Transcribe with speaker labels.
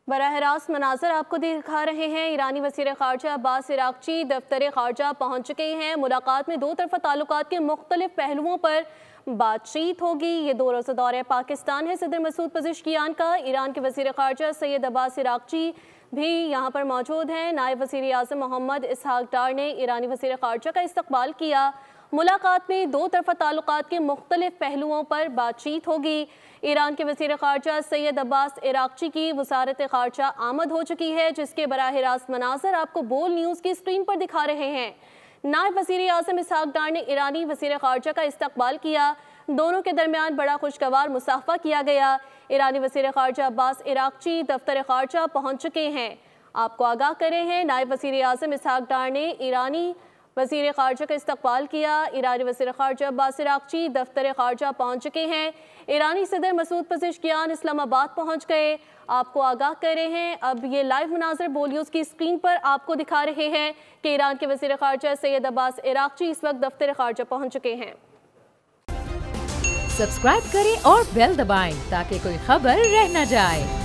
Speaker 1: براہ راست مناظر آپ کو دکھا رہے ہیں۔ ایرانی وزیر خارجہ عباس عراقچی دفتر خارجہ پہنچ چکے ہیں۔ ملاقات میں دو طرفہ تعلقات کے مختلف پہلوؤں پر بات چیت ہوگی۔ یہ دو روزہ دورہ پاکستان ہے صدر مسعود پزشکیان کا۔ ایران کے وزیر خارجہ سید عباس عراقچی بھی یہاں پر موجود ہیں۔ نائب وزیر اعظم محمد اسحاق ڈار نے ایرانی وزیر خارجہ کا استقبال کیا۔ ملاقات میں دو طرفہ تعلقات کے مختلف پہلوؤں پر بات چیت ہوگی۔ ایران کے وزیر خارجہ سید عباس عراقچی کی وزارت خارجہ آمد ہو چکی ہے، جس کے براہ راست مناظر آپ کو بول نیوز کی اسکرین پر دکھا رہے ہیں۔ نائب وزیر اعظم اسحاق ڈار نے ایرانی وزیر خارجہ کا استقبال کیا۔ دونوں کے درمیان بڑا خوشگوار مصافحہ کیا گیا۔ ایرانی وزیر خارجہ عباس عراقچی دفتر خارجہ پہنچ چکے ہیں۔ آپ کو آگاہ کرے ہیں نائب وزیر اعظم اسحاق ڈار نے ایرانی وزیر خارجہ کا استقبال کیا۔ ایرانی وزیر خارجہ عباس عراقچی دفتر خارجہ پہنچ چکے ہیں۔ ایرانی صدر مسعود پزشکیان اسلام آباد پہنچ گئے۔ آپ کو آگاہ کر رہے ہیں، اب یہ لائیو مناظر بولیوز کی اسکرین پر آپ کو دکھا رہے ہیں کہ ایران کے وزیر خارجہ سید عباس عراقچی اس وقت دفتر خارجہ پہنچ چکے ہیں۔
Speaker 2: سبسکرائب کریں اور بیل دبائیں تاکہ کوئی خبر رہ نہ جائے۔